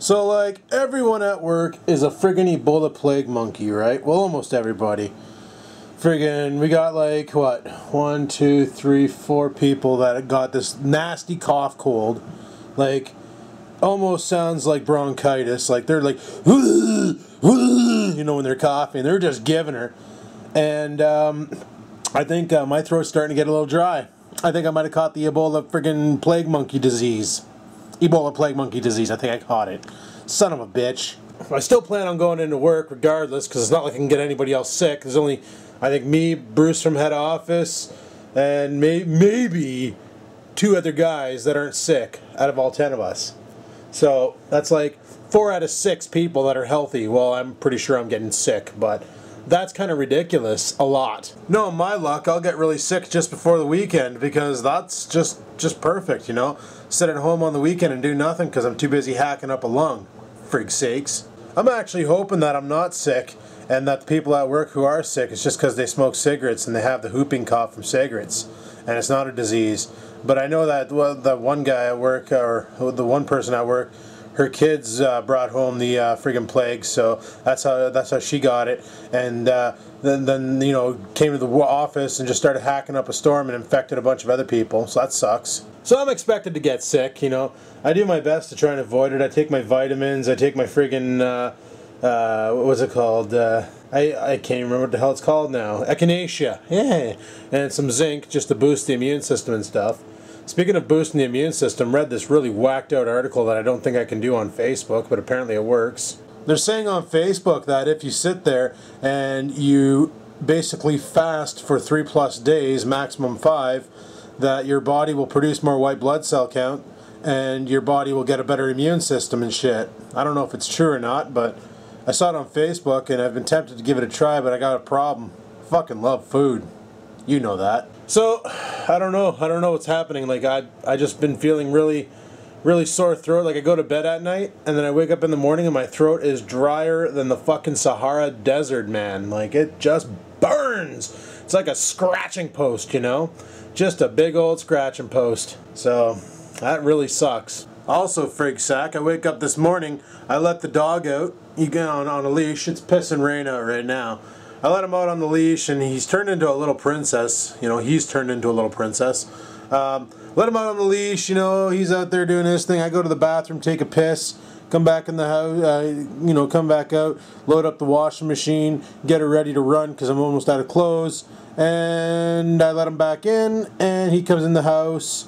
So, like, everyone at work is a friggin' Ebola plague monkey, right? Well, almost everybody. Friggin', we got like, what, 1, 2, 3, 4 people that got this nasty cough cold. Like, almost sounds like bronchitis. Like, they're like, you know, when they're coughing. They're just giving her. And I think my throat's starting to get a little dry. I think I might have caught the Ebola friggin' plague monkey disease. Ebola plague monkey disease, I think I caught it. Son of a bitch. I still plan on going into work regardless, because it's not like I can get anybody else sick. There's only, I think, me, Bruce from head office, and maybe 2 other guys that aren't sick out of all 10 of us. So that's like 4 out of 6 people that are healthy. Well, I'm pretty sure I'm getting sick, but that's kind of ridiculous. A lot. No, my luck, I'll get really sick just before the weekend, because that's just perfect, you know? Sit at home on the weekend and do nothing because I'm too busy hacking up a lung. Frig sakes. I'm actually hoping that I'm not sick, and that the people at work who are sick, it's just because they smoke cigarettes and they have the whooping cough from cigarettes, and it's not a disease. But I know that the one guy at work, or the one person at work, her kids brought home the friggin' plague, so that's how she got it, and then you know, came to the office and just started hacking up a storm and infected a bunch of other people. So that sucks. So I'm expected to get sick, you know. I do my best to try and avoid it. I take my vitamins. I take my friggin' what was it called? I can't remember what the hell it's called now. Echinacea, yeah, and some zinc just to boost the immune system and stuff. Speaking of boosting the immune system, read this really whacked out article that I don't think I can do on Facebook, but apparently it works. They're saying on Facebook that if you sit there and you basically fast for 3+ days, maximum 5, that your body will produce more white blood cell count and your body will get a better immune system and shit. I don't know if it's true or not, but I saw it on Facebook and I've been tempted to give it a try, but I got a problem. I fucking love food. You know that. So, I don't know what's happening. Like, I just been feeling really sore throat. Like, I go to bed at night, and then I wake up in the morning, and my throat is drier than the fucking Sahara Desert, man. Like, it just burns. It's like a scratching post, you know? Just a big old scratching post. So, that really sucks. Also, frig sack, I wake up this morning, I let the dog out. You get on a leash. It's pissing rain out right now. I let him out on the leash, and he's turned into a little princess. You know, he's turned into a little princess. Let him out on the leash, you know, he's out there doing his thing. I go to the bathroom, take a piss, come back in the house, you know, come back out, load up the washing machine, get her ready to run because I'm almost out of clothes. And I let him back in, and he comes in the house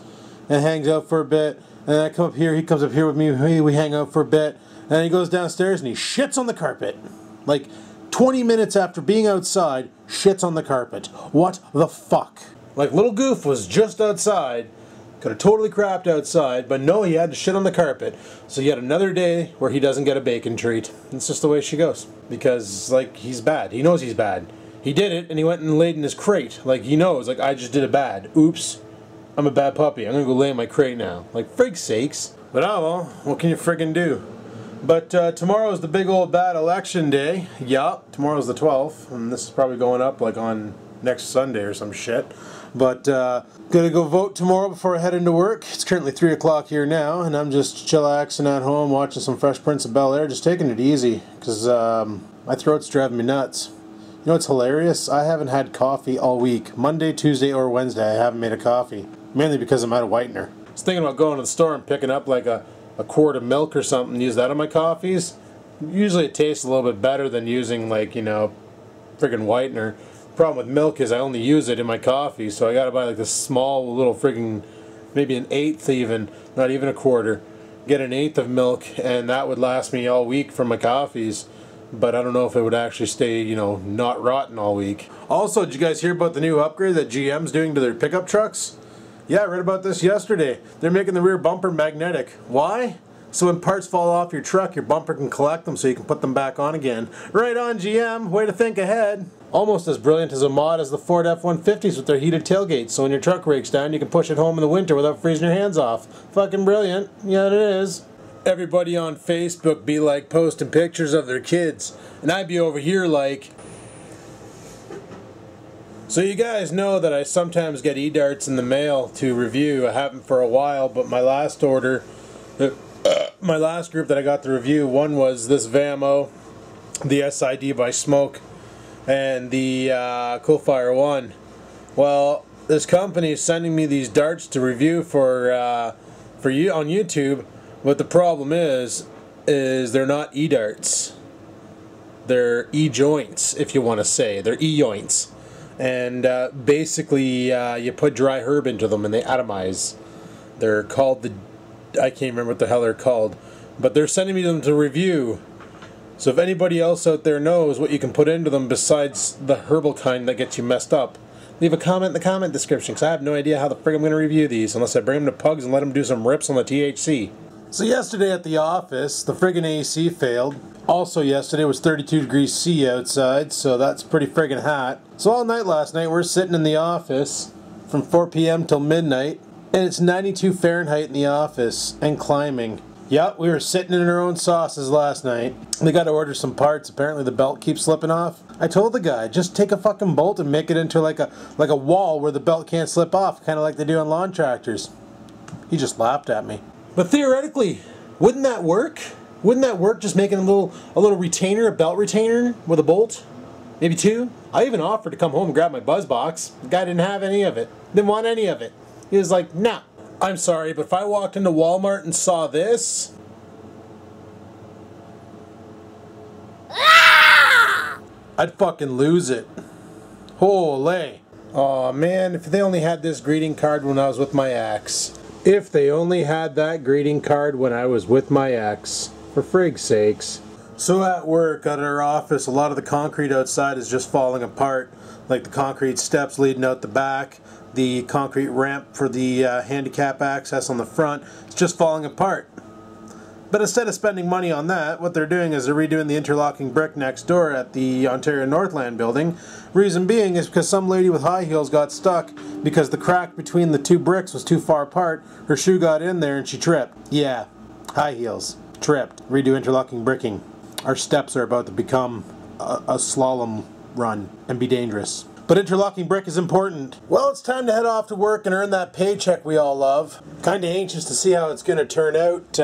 and hangs out for a bit. And I come up here, he comes up here with me, we hang out for a bit. And then he goes downstairs and he shits on the carpet. Like, 20 minutes after being outside, shits on the carpet. What the fuck? Like, little goof was just outside, could have totally crapped outside, but no, he had to shit on the carpet. So yet another day where he doesn't get a bacon treat. It's just the way she goes. Because, like, he's bad. He knows he's bad. He did it, and he went and laid in his crate. Like, he knows, like, I just did it bad. Oops. I'm a bad puppy. I'm gonna go lay in my crate now. Like, frig sakes. But oh well, what can you friggin' do? But tomorrow's the big old bad election day. Yup, tomorrow's the 12th, and this is probably going up like on next Sunday or some shit. But gonna go vote tomorrow before I head into work. It's currently 3 o'clock here now, and I'm just chillaxing at home, watching some Fresh Prince of Bel-Air, just taking it easy, because my throat's driving me nuts. You know what's hilarious? I haven't had coffee all week. Monday, Tuesday, or Wednesday, I haven't made a coffee. Mainly because I'm out of whitener. I was thinking about going to the store and picking up like a quart of milk or something and use that on my coffees. Usually it tastes a little bit better than using, like, you know, friggin' whitener. The problem with milk is I only use it in my coffee, so I gotta buy like this small little friggin', maybe an eighth even, not even a quarter. Get an eighth of milk, and that would last me all week for my coffees. But I don't know if it would actually stay, you know, not rotten all week. Also, did you guys hear about the new upgrade that GM's doing to their pickup trucks? Yeah, I read about this yesterday. They're making the rear bumper magnetic. Why? So when parts fall off your truck, your bumper can collect them so you can put them back on again. Right on, GM. Way to think ahead. Almost as brilliant as a mod as the Ford F-150s with their heated tailgates, so when your truck breaks down, you can push it home in the winter without freezing your hands off. Fucking brilliant. Yeah, it is. Everybody on Facebook be like posting pictures of their kids, and I'd be over here like... So you guys know that I sometimes get e-darts in the mail to review. I haven't for a while, but my last order, my last group that I got to review, one was this Vamo, the SID by Smoke, and the Coolfire 1. Well, this company is sending me these darts to review for you on YouTube, but the problem is they're not E-darts. They're E-joints, if you want to say. They're E-joints. And basically, you put dry herb into them and they atomize. They're called the... I can't remember what the hell they're called. But they're sending me them to review. So if anybody else out there knows what you can put into them besides the herbal kind that gets you messed up, leave a comment in the comment description, because I have no idea how the frig I'm going to review these unless I bring them to Pugs and let them do some rips on the THC. So yesterday at the office, the friggin' AC failed. Also yesterday was 32 degrees C outside, so that's pretty friggin' hot. So all night last night we're sitting in the office from 4 p.m. till midnight, and it's 92 Fahrenheit in the office and climbing. Yep, we were sitting in our own sauces last night. They got to order some parts. Apparently the belt keeps slipping off. I told the guy, just take a fucking bolt and make it into like a wall where the belt can't slip off, kind of like they do on lawn tractors. He just laughed at me. But theoretically, wouldn't that work? Wouldn't that work, just making a little retainer, a belt retainer with a bolt? Maybe two? I even offered to come home and grab my buzz box. The guy didn't have any of it. Didn't want any of it. He was like, nah. I'm sorry, but if I walked into Walmart and saw this... I'd fucking lose it. Holy. Aw, man, if they only had this greeting card when I was with my ex. If they only had that greeting card when I was with my ex. For frig's sakes. So at work, at our office, a lot of the concrete outside is just falling apart. Like the concrete steps leading out the back, the concrete ramp for the handicap access on the front, it's just falling apart. But instead of spending money on that, what they're doing is they're redoing the interlocking brick next door at the Ontario Northland building. Reason being is because some lady with high heels got stuck because the crack between the two bricks was too far apart. Her shoe got in there and she tripped. Yeah, high heels. Tripped. Redo interlocking bricking. Our steps are about to become a slalom run and be dangerous. But interlocking brick is important. Well, it's time to head off to work and earn that paycheck we all love. Kinda anxious to see how it's gonna turn out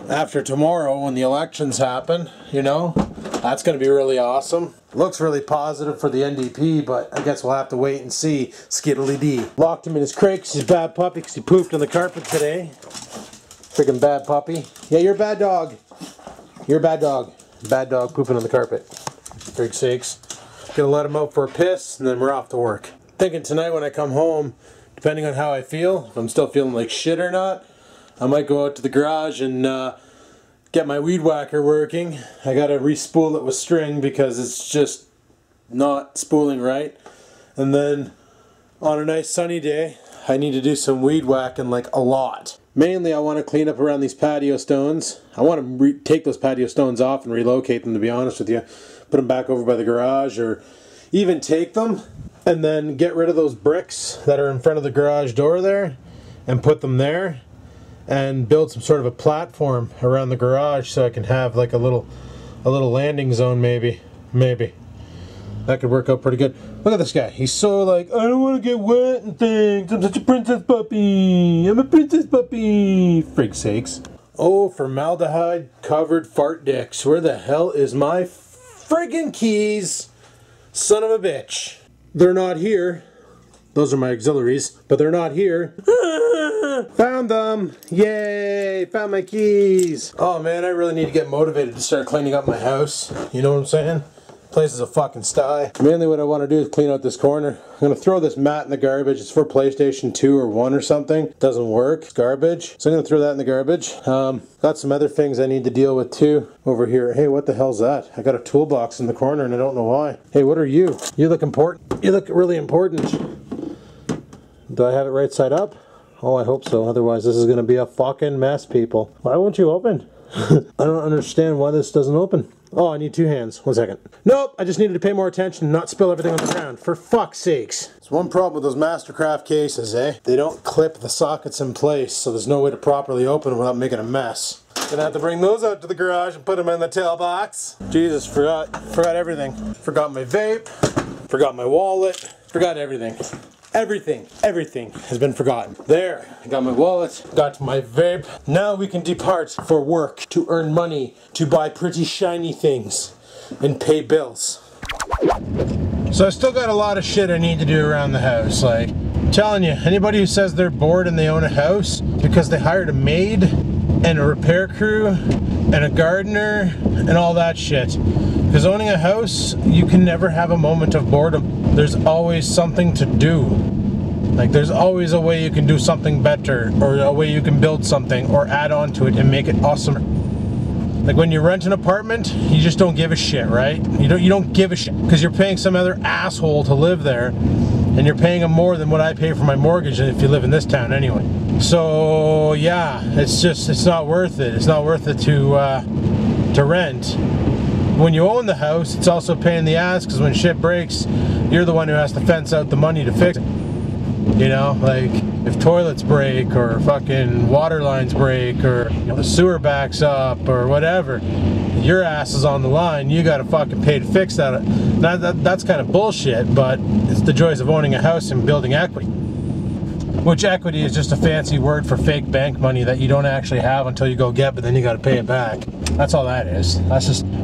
after tomorrow when the elections happen, you know? That's gonna be really awesome. Looks really positive for the NDP, but I guess we'll have to wait and see. Skiddly D. Locked him in his crate because he's a bad puppy because he pooped on the carpet today. Friggin' bad puppy. Yeah, you're a bad dog. You're a bad dog. Bad dog pooping on the carpet. Frig's sakes. Gonna let him out for a piss, and then we're off to work. Thinking tonight when I come home, depending on how I feel, if I'm still feeling like shit or not, I might go out to the garage and get my weed whacker working. I gotta re-spool it with string because it's just not spooling right. And then on a nice sunny day, I need to do some weed whacking, like a lot. Mainly I want to clean up around these patio stones. I want to take those patio stones off and relocate them, to be honest with you. Put them back over by the garage, or even take them and then get rid of those bricks that are in front of the garage door there and put them there and build some sort of a platform around the garage so I can have like a little landing zone maybe. That could work out pretty good. Look at this guy. He's so like, I don't want to get wet and things. I'm such a princess puppy. I'm a princess puppy. Frig's sakes. Oh, formaldehyde covered fart dicks. Where the hell is my friggin' keys? Son of a bitch. They're not here. Those are my auxiliaries, but they're not here. Found them. Yay, found my keys. Oh man, I really need to get motivated to start cleaning up my house. You know what I'm saying? Place is a fucking sty. Mainly what I want to do is clean out this corner. I'm going to throw this mat in the garbage. It's for PlayStation 2 or 1 or something. Doesn't work. It's garbage. So I'm going to throw that in the garbage. Got some other things I need to deal with too over here. Hey, what the hell's that? I got a toolbox in the corner and I don't know why. Hey, what are you? You look important. You look really important. Do I have it right side up? Oh, I hope so. Otherwise this is going to be a fucking mess, people. Why won't you open? I don't understand why this doesn't open. Oh, I need two hands. 1 second. Nope, I just needed to pay more attention and not spill everything on the ground. For fuck's sakes. There's one problem with those Mastercraft cases, eh? They don't clip the sockets in place, so there's no way to properly open them without making a mess. Gonna have to bring those out to the garage and put them in the tail box. Jesus, forgot everything. Forgot my vape. Forgot my wallet. Forgot everything. Everything has been forgotten. There, I got my wallet, got my vape. Now we can depart for work to earn money, to buy pretty shiny things, and pay bills. So I still got a lot of shit I need to do around the house. Like, I'm telling you, anybody who says they're bored and they own a house because they hired a maid and a repair crew and a gardener and all that shit. Because owning a house, you can never have a moment of boredom. There's always something to do. Like, there's always a way you can do something better, or a way you can build something or add on to it and make it awesome. Like when you rent an apartment, you just don't give a shit, right? You don't give a shit because you're paying some other asshole to live there, and you're paying them more than what I pay for my mortgage if you live in this town anyway. So yeah, it's not worth it. It's not worth it to rent. When you own the house, it's also a pain in the ass because when shit breaks, you're the one who has to fence out the money to fix it. You know, like if toilets break or fucking water lines break or the sewer backs up or whatever, your ass is on the line. You gotta fucking pay to fix that. That's kind of bullshit, but it's the joys of owning a house and building equity. Which equity is just a fancy word for fake bank money that you don't actually have until you go get, but then you gotta pay it back. That's all that is.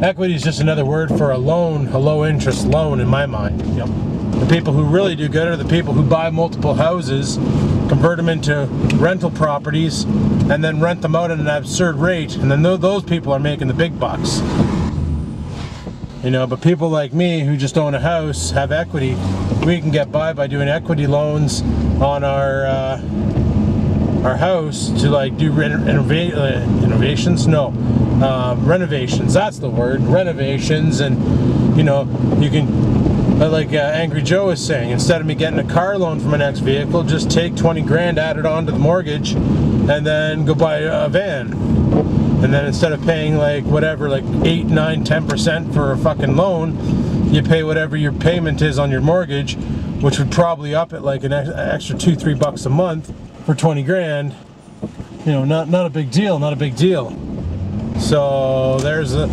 Equity is just another word for a loan, a low interest loan in my mind. Yep. The people who really do good are the people who buy multiple houses, convert them into rental properties, and then rent them out at an absurd rate, and then those people are making the big bucks. You know, but people like me who just own a house, have equity, we can get by doing equity loans on our house to like do renovations. No, renovations. That's the word, renovations, and you know, you can. Like Angry Joe was saying, instead of me getting a car loan for my next vehicle, just take 20 grand, add it on to the mortgage, and then go buy a van. And then instead of paying like whatever, like 8, 9, 10% for a fucking loan, you pay whatever your payment is on your mortgage, which would probably up at like an extra $2-3 a month for 20 grand. You know, not a big deal, not a big deal. So there's a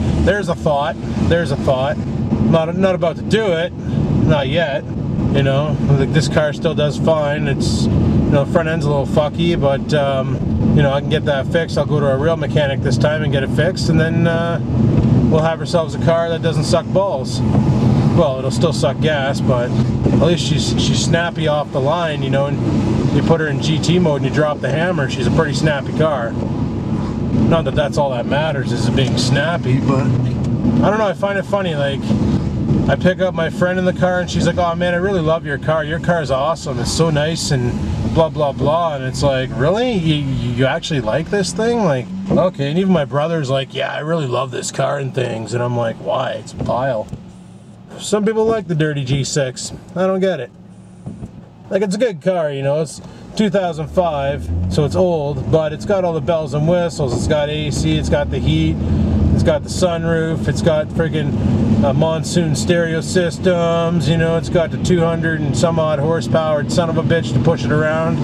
thought. There's a thought. Not about to do it, not yet. You know, like this car still does fine. It's, you know, front end's a little fucky, but you know, I can get that fixed. I'll go to a real mechanic this time and get it fixed, and then we'll have ourselves a car that doesn't suck balls. Well, it'll still suck gas, but at least she's snappy off the line, you know. And you put her in GT mode and you drop the hammer, she's a pretty snappy car. Not that that's all that matters, is it being snappy, but I don't know, I find it funny, like, I pick up my friend in the car and she's like, oh man, I really love your car is awesome, it's so nice and blah blah blah, and it's like, really? You actually like this thing? Like, okay. And even my brother's like, yeah, I really love this car and things, and I'm like, why? It's a pile. Some people like the dirty G6, I don't get it. Like, it's a good car, you know, it's 2005, so it's old, but it's got all the bells and whistles. It's got AC, it's got the heat, it's got the sunroof, it's got friggin' monsoon stereo systems, you know, it's got the 200 and some odd horsepower son of a bitch to push it around.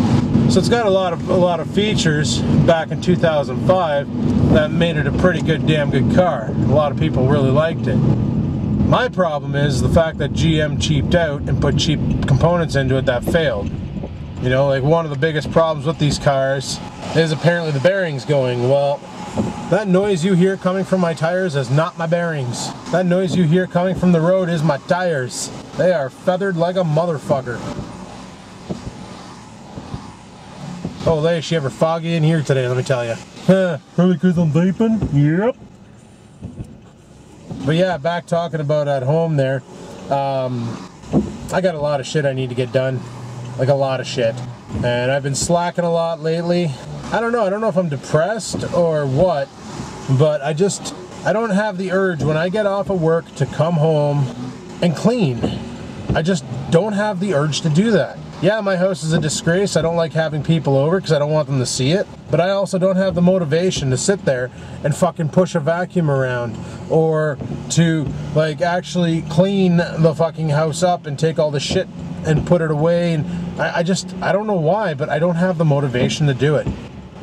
So it's got a lot of features back in 2005 that made it a pretty good, damn good car. A lot of people really liked it. My problem is the fact that GM cheaped out and put cheap components into it that failed. You know, like one of the biggest problems with these cars is apparently the bearings going. Well, that noise you hear coming from my tires is not my bearings. That noise you hear coming from the road is my tires. They are feathered like a motherfucker. Holy, is she ever foggy in here today, let me tell you. Probably because I'm vaping? Yep. But yeah, back talking about at home there. I got a lot of shit I need to get done. Like a lot of shit. And I've been slacking a lot lately. I don't know if I'm depressed or what, but I don't have the urge when I get off of work to come home and clean. I just don't have the urge to do that. Yeah, my house is a disgrace. I don't like having people over because I don't want them to see it. But I also don't have the motivation to sit there and fucking push a vacuum around or to like actually clean the fucking house up and take all the shit and put it away. And I don't know why, but I don't have the motivation to do it.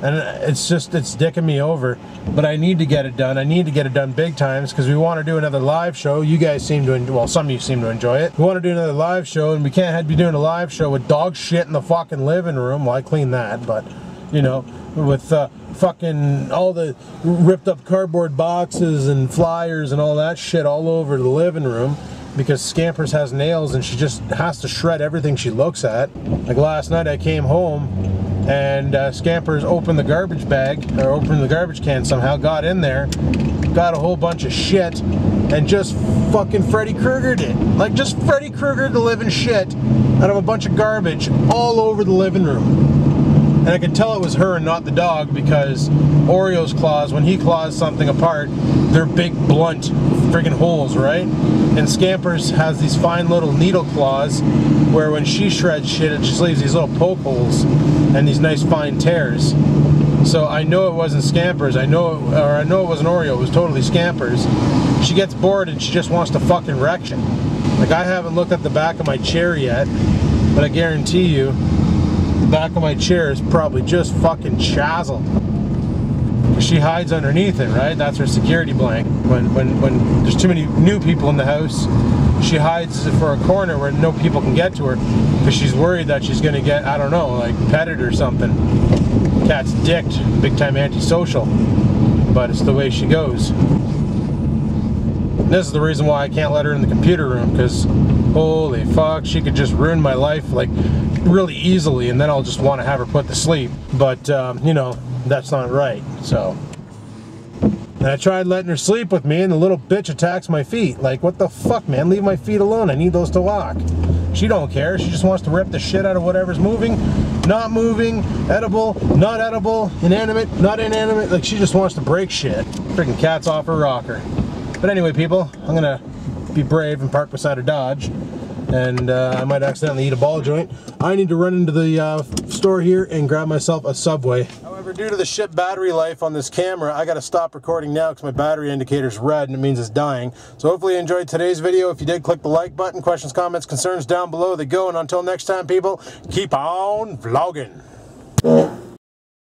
and it's dicking me over. But I need to get it done. I need to get it done big times because we want to do another live show. You guys seem to, well, some of you seem to enjoy it. We want to do another live show, and we can't be doing a live show with dog shit in the fucking living room. Well, I clean that, but you know, with fucking all the ripped up cardboard boxes and flyers and all that shit all over the living room. Because Scampers has nails and she just has to shred everything she looks at. Like last night I came home and Scampers opened the garbage bag, or opened the garbage can somehow, got in there, got a whole bunch of shit, and just fucking Freddy Krueger'd it. Like just Freddy Krueger'd the living shit out of a bunch of garbage all over the living room. And I could tell it was her and not the dog because Oreo's claws, when he claws something apart, they're big, blunt, friggin' holes, right? And Scampers has these fine little needle claws where when she shreds shit, it just leaves these little poke holes and these nice fine tears. So I know it wasn't Scampers. I know it wasn't Oreo. It was totally Scampers. She gets bored and she just wants to fucking wreck shit. Like, I haven't looked at the back of my chair yet, but I guarantee you, the back of my chair is probably just fucking chazzled. She hides underneath it, right? That's her security blanket. When there's too many new people in the house, she hides for a corner where no people can get to her because she's worried that she's gonna get, I don't know, like petted or something. Cat's dicked, big time antisocial, but it's the way she goes. And this is the reason why I can't let her in the computer room, because holy fuck, she could just ruin my life like really easily, and then I'll just want to have her put to sleep. But you know, that's not right. So, and I tried letting her sleep with me, and the little bitch attacks my feet. Like, what the fuck, man? Leave my feet alone. I need those to walk. She don't care. She just wants to rip the shit out of whatever's moving, not moving, edible, not edible, inanimate, not inanimate. Like, she just wants to break shit. Freaking cat's off her rocker. But anyway, people, I'm gonna be brave and park beside a Dodge, and I might accidentally eat a ball joint. I need to run into the store here and grab myself a Subway. However, due to the shit battery life on this camera, I gotta stop recording now because my battery indicator's red and it means it's dying. So hopefully you enjoyed today's video. If you did, click the like button. Questions, comments, concerns down below. They go, and until next time, people, keep on vlogging.